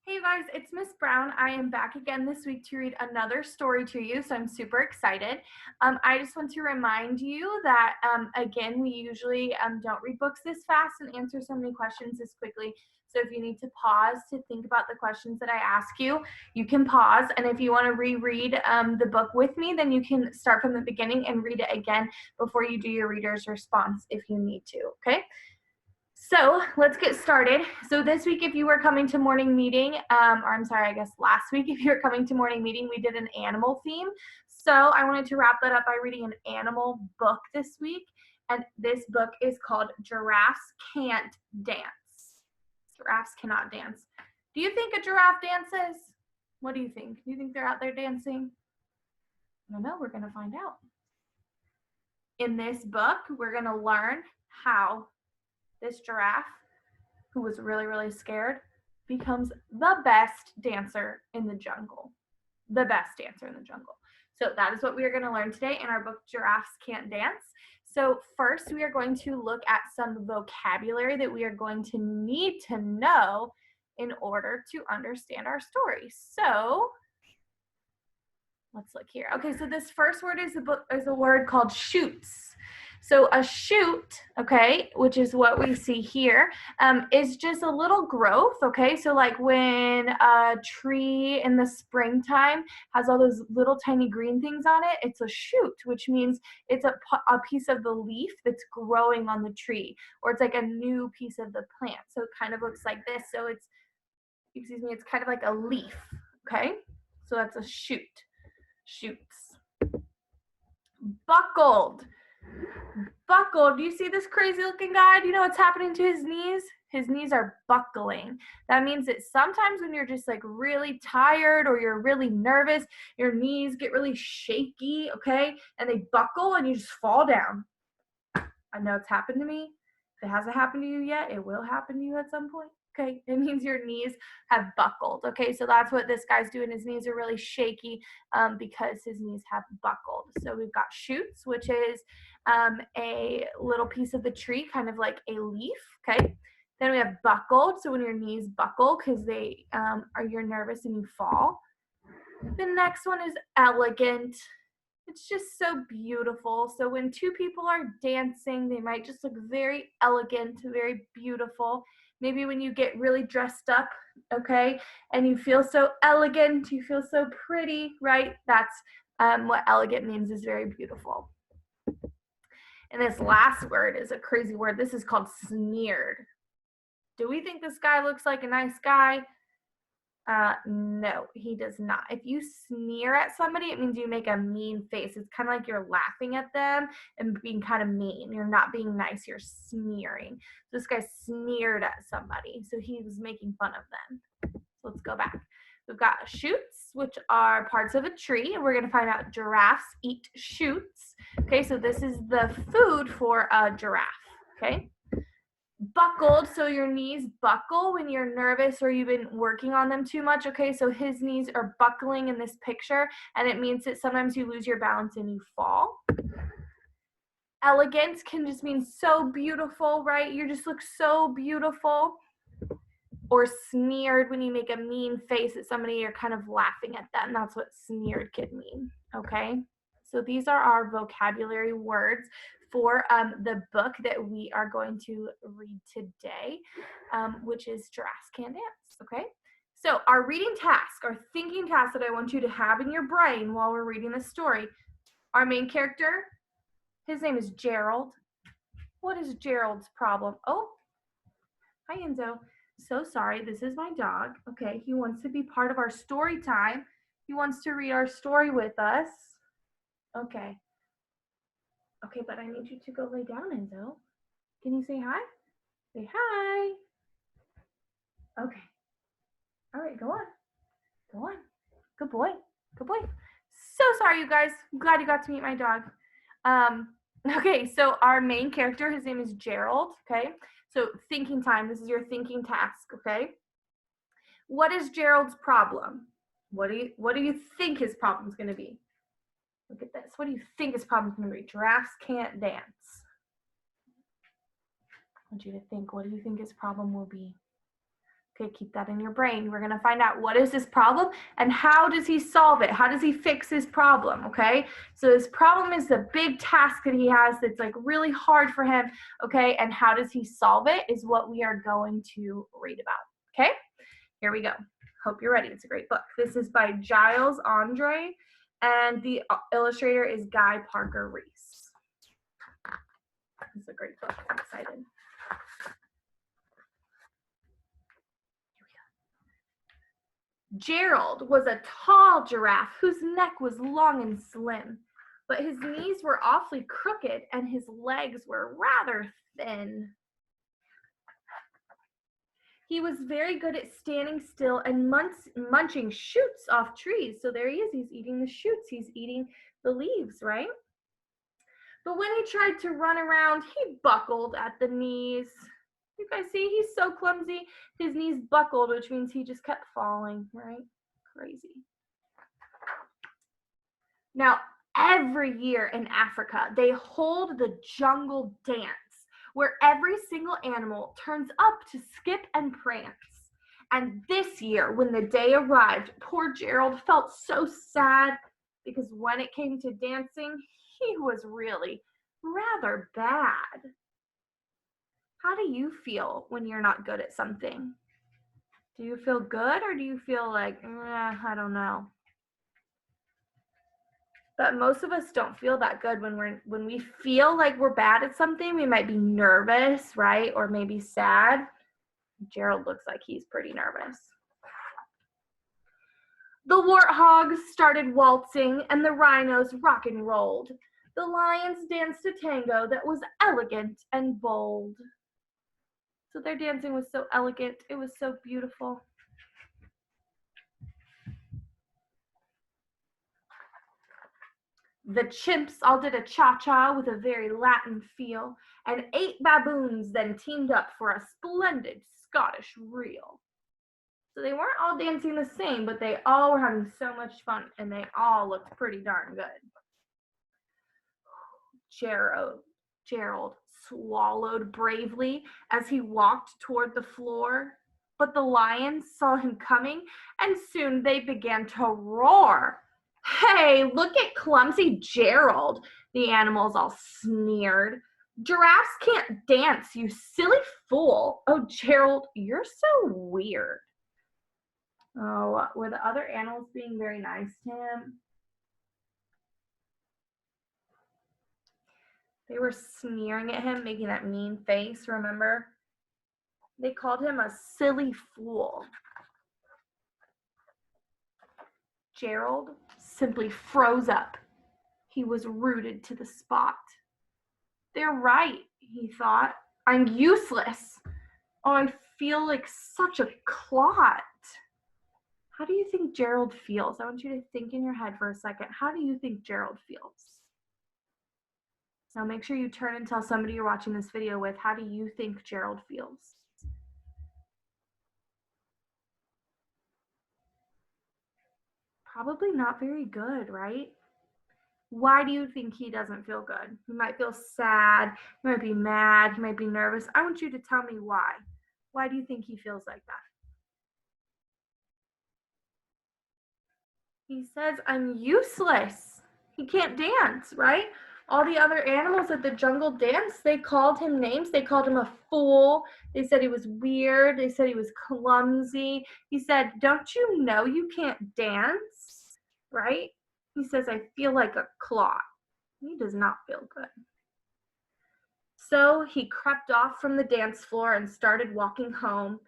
Hey guys, it's Miss Brown. I am back again this week to read another story to you, so I'm super excited. I just want to remind you that, again, we usually don't read books this fast and answer so many questions this quickly. So if you need to pause to think about the questions that I ask you, you can pause. And if you want to reread the book with me, then you can start from the beginning and read it again before you do your reader's response if you need to, okay? So let's get started. So this week, if you were coming to morning meeting, I guess last week, if you were coming to morning meeting, we did an animal theme. So I wanted to wrap that up by reading an animal book this week. And this book is called Giraffes Can't Dance. Giraffes cannot dance. Do you think a giraffe dances? What do you think? Do you think they're out there dancing? I don't know. We're going to find out. In this book, we're going to learn how this giraffe, who was really, really scared, becomes the best dancer in the jungle. The best dancer in the jungle. So that is what we are going to learn today in our book, Giraffes Can't Dance. So first, we are going to look at some vocabulary that we are going to need to know in order to understand our story. So let's look here. Okay, so this first word is a word called shoots. So a shoot, okay, which is what we see here, is just a little growth, okay? So like when a tree in the springtime has all those little tiny green things on it, it's a shoot, which means it's a piece of the leaf that's growing on the tree, or it's like a new piece of the plant. So it kind of looks like this. So it's kind of like a leaf, okay? So that's a shoot. Shoots. Buckled. Buckled. Do you see this crazy looking guy? Do you know what's happening to his knees? His knees are buckling. That means that sometimes when you're just like really tired or you're really nervous, your knees get really shaky, okay? And they buckle and you just fall down. I know it's happened to me. If it hasn't happened to you yet, it will happen to you at some point. Okay, it means your knees have buckled. Okay, so that's what this guy's doing. His knees are really shaky because his knees have buckled. So we've got shoots, which is a little piece of the tree, kind of like a leaf. Okay, then we have buckled. So when your knees buckle because you're nervous and you fall. The next one is elegant. It's just so beautiful. So when two people are dancing, they might just look very elegant, very beautiful. Maybe when you get really dressed up, okay, and you feel so elegant, you feel so pretty, right? That's what elegant means, is very beautiful. And this last word is a crazy word. This is called sneered. Do we think this guy looks like a nice guy? No, he does not. If you sneer at somebody, it means you make a mean face. It's kind of like you're laughing at them and being kind of mean. You're not being nice, you're sneering. So this guy sneered at somebody, so he was making fun of them. So let's go back. We've got shoots, which are parts of a tree, and we're going to find out giraffes eat shoots. Okay, so this is the food for a giraffe, okay? Buckled, so your knees buckle when you're nervous or you've been working on them too much. Okay, so his knees are buckling in this picture, and it means that sometimes you lose your balance and you fall. Elegant can just mean so beautiful, right? You just look so beautiful. Or sneered, when you make a mean face at somebody, you're kind of laughing at them. That's what sneered could mean, okay? So these are our vocabulary words for the book that we are going to read today, which is Giraffes Can't Dance, okay? So our reading task, our thinking task that I want you to have in your brain while we're reading the story, our main character, his name is Gerald. What is Gerald's problem? Oh, hi Enzo. So sorry, this is my dog. Okay, he wants to be part of our story time. He wants to read our story with us. Okay. Okay, but I need you to go lay down, Enzo. Can you say hi? Say hi. Okay. All right, go on. Go on. Good boy. Good boy. So sorry, you guys. I'm glad you got to meet my dog. Okay, so our main character, his name is Gerald, okay? So thinking time, this is your thinking task, okay? What is Gerald's problem? What do you think his problem is going to be? Look at this. What do you think his problem is going to be? Giraffes can't dance. I want you to think, what do you think his problem will be? Okay, keep that in your brain. We're gonna find out what is his problem and how does he solve it? How does he fix his problem, okay? So his problem is the big task that he has that's like really hard for him, okay? And how does he solve it is what we are going to read about, okay? Here we go. Hope you're ready. It's a great book. This is by Giles Andre, and the illustrator is Guy Parker Reese. It's a great book. I'm excited. Gerald was a tall giraffe whose neck was long and slim, but his knees were awfully crooked and his legs were rather thin. He was very good at standing still and munching shoots off trees. So there he is. He's eating the shoots. He's eating the leaves, right? But when he tried to run around, he buckled at the knees. You guys see, he's so clumsy. His knees buckled, which means he just kept falling, right? Crazy. Now, every year in Africa, they hold the jungle dance, where every single animal turns up to skip and prance. And this year, when the day arrived, poor Gerald felt so sad because when it came to dancing, he was really rather bad. How do you feel when you're not good at something? Do you feel good or do you feel like, I don't know? But most of us don't feel that good when we feel like we're bad at something. We might be nervous, right? Or maybe sad. Gerald looks like he's pretty nervous. The warthogs started waltzing and the rhinos rock and rolled. The lions danced a tango that was elegant and bold. So their dancing was so elegant. It was so beautiful. The chimps all did a cha-cha with a very Latin feel, and 8 baboons then teamed up for a splendid Scottish reel. So they weren't all dancing the same, but they all were having so much fun, and they all looked pretty darn good. Gerald swallowed bravely as he walked toward the floor, but the lions saw him coming, and soon they began to roar. Hey, look at clumsy Gerald, the animals all sneered. Giraffes can't dance, you silly fool. Oh, Gerald, you're so weird. Oh, were the other animals being very nice to him? They were sneering at him, making that mean face, remember? They called him a silly fool. Gerald simply froze up. He was rooted to the spot. They're right, he thought. I'm useless. Oh, I feel like such a clot. How do you think Gerald feels? I want you to think in your head for a second. How do you think Gerald feels? Now make sure you turn and tell somebody you're watching this video with, how do you think Gerald feels? Probably not very good, right? Why do you think he doesn't feel good? He might feel sad, he might be mad, he might be nervous. I want you to tell me why. Why do you think he feels like that? He says, I'm useless. He can't dance, right? All the other animals at the jungle dance, they called him names. They called him a fool. They said he was weird. They said he was clumsy. He said, don't you know you can't dance, right? He says, I feel like a clot. He does not feel good. So he crept off from the dance floor and started walking home.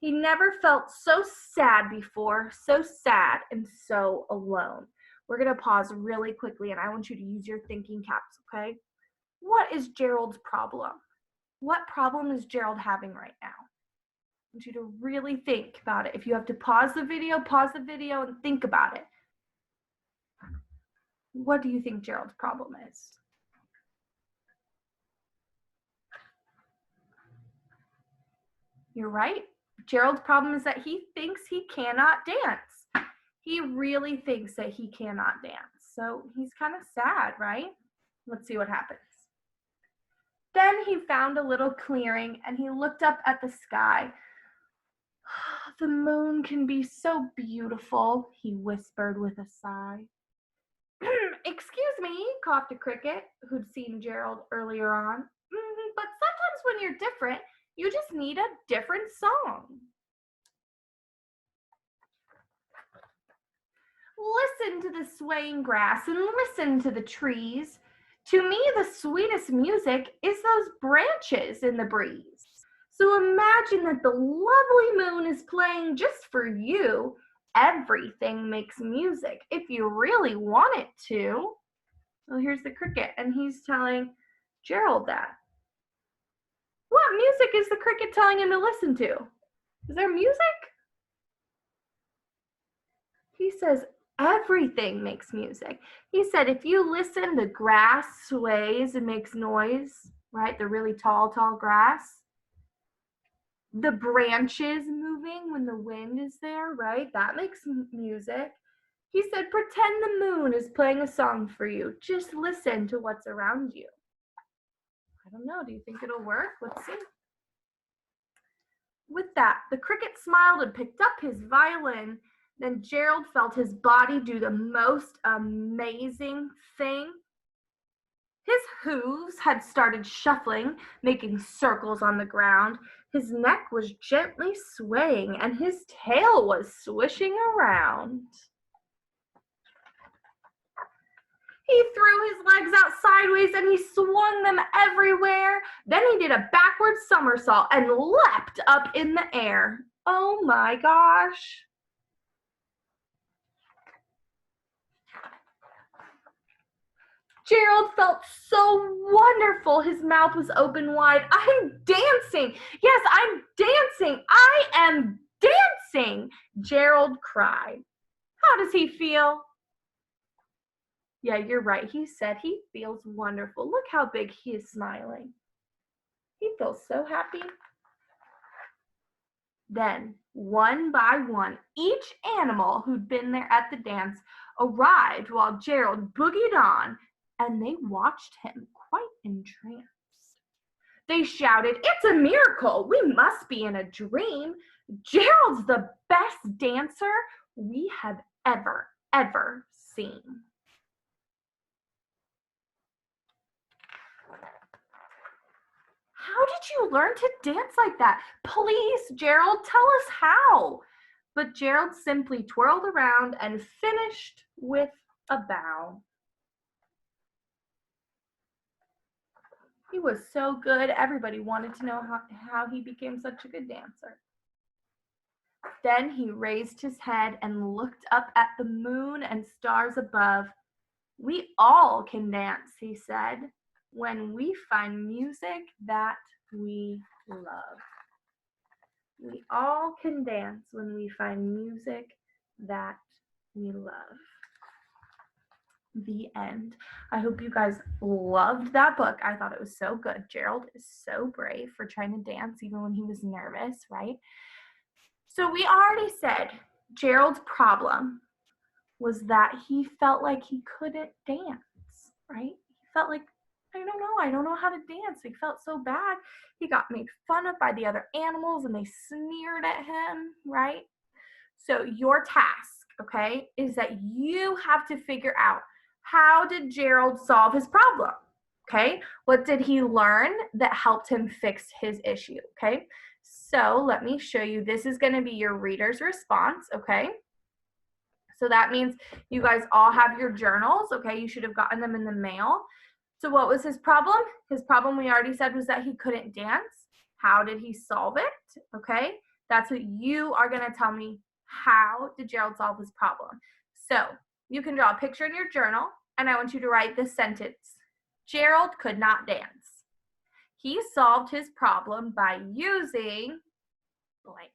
He never felt so sad before, so sad and so alone. We're going to pause really quickly, and I want you to use your thinking caps, okay? What is Gerald's problem? What problem is Gerald having right now? I want you to really think about it. If you have to pause the video and think about it. What do you think Gerald's problem is? You're right. Gerald's problem is that he thinks he cannot dance. He really thinks that he cannot dance. So he's kind of sad, right? Let's see what happens. Then he found a little clearing and he looked up at the sky. The moon can be so beautiful, he whispered with a sigh. Excuse me, coughed a cricket who'd seen Gerald earlier on. But sometimes when you're different, you just need a different song. Listen to the swaying grass and listen to the trees. To me, the sweetest music is those branches in the breeze. So imagine that the lovely moon is playing just for you. Everything makes music if you really want it to. Well, here's the cricket, and he's telling Gerald that. What music is the cricket telling him to listen to? Is there music? He says everything makes music. He said if you listen, the grass sways and makes noise, right? The really tall, tall grass. The branches moving when the wind is there, right? That makes music. He said, pretend the moon is playing a song for you. Just listen to what's around you. I don't know. Do you think it'll work? Let's see. With that, the cricket smiled and picked up his violin. Then Gerald felt his body do the most amazing thing. His hooves had started shuffling, making circles on the ground. His neck was gently swaying, and his tail was swishing around. He threw his legs out sideways and he swung them everywhere. Then he did a backward somersault and leapt up in the air. Oh my gosh. Gerald felt so wonderful. His mouth was open wide. I'm dancing. Yes, I'm dancing. I am dancing, Gerald cried. How does he feel? Yeah, you're right. He said he feels wonderful. Look how big he is smiling. He feels so happy. Then, one by one, each animal who'd been there at the dance arrived while Gerald boogied on, and they watched him quite entranced. They shouted, "It's a miracle! We must be in a dream! Gerald's the best dancer we have ever seen." How did you learn to dance like that? Please, Gerald, tell us how. But Gerald simply twirled around and finished with a bow. He was so good, everybody wanted to know how he became such a good dancer. Then he raised his head and looked up at the moon and stars above. We all can dance, he said, when we find music that we love. We all can dance when we find music that we love. The end. I hope you guys loved that book. I thought it was so good. Gerald is so brave for trying to dance even when he was nervous, right? So we already said Gerald's problem was that he felt like he couldn't dance, right? He felt like, I don't know how to dance. He felt so bad. He got made fun of by the other animals and they sneered at him, right? So your task, okay, is that you have to figure out, how did Gerald solve his problem? Okay, what did he learn that helped him fix his issue? Okay, so let me show you. This is going to be your reader's response, okay? So that means you guys all have your journals, okay? You should have gotten them in the mail. So what was his problem? His problem, we already said, was that he couldn't dance. How did he solve it? Okay, that's what you are going to tell me. How did Gerald solve his problem? So you can draw a picture in your journal, and I want you to write this sentence. Gerald could not dance. He solved his problem by using blank.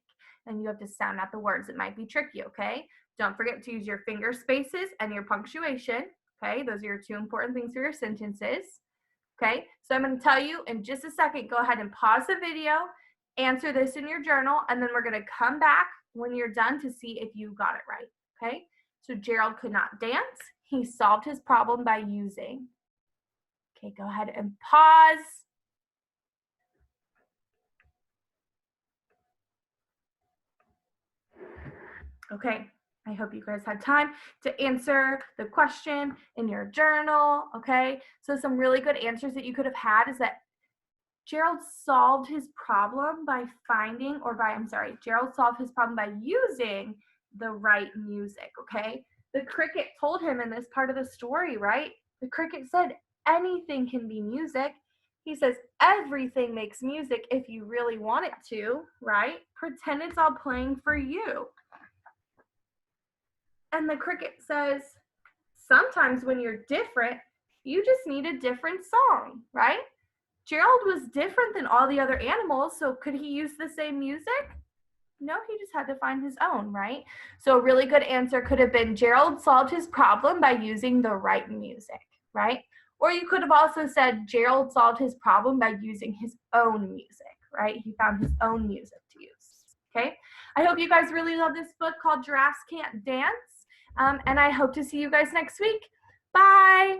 And you have to sound out the words. It might be tricky, okay? Don't forget to use your finger spaces and your punctuation, okay? Those are your two important things for your sentences, okay? So I'm going to tell you in just a second, go ahead and pause the video, answer this in your journal, and then we're going to come back when you're done to see if you got it right, okay? So Gerald could not dance. He solved his problem by using. Okay, go ahead and pause. Okay, I hope you guys had time to answer the question in your journal, okay? So some really good answers that you could have had is that Gerald solved his problem by Gerald solved his problem by using the right music, okay? The cricket told him in this part of the story, right? The cricket said, anything can be music. He says, everything makes music if you really want it to, right? Pretend it's all playing for you. And the cricket says, sometimes when you're different, you just need a different song, right? Gerald was different than all the other animals, so could he use the same music? No, he just had to find his own, right? So a really good answer could have been Gerald solved his problem by using the right music, right? Or you could have also said Gerald solved his problem by using his own music, right? He found his own music to use, okay? I hope you guys really love this book called Giraffes Can't Dance, and I hope to see you guys next week. Bye.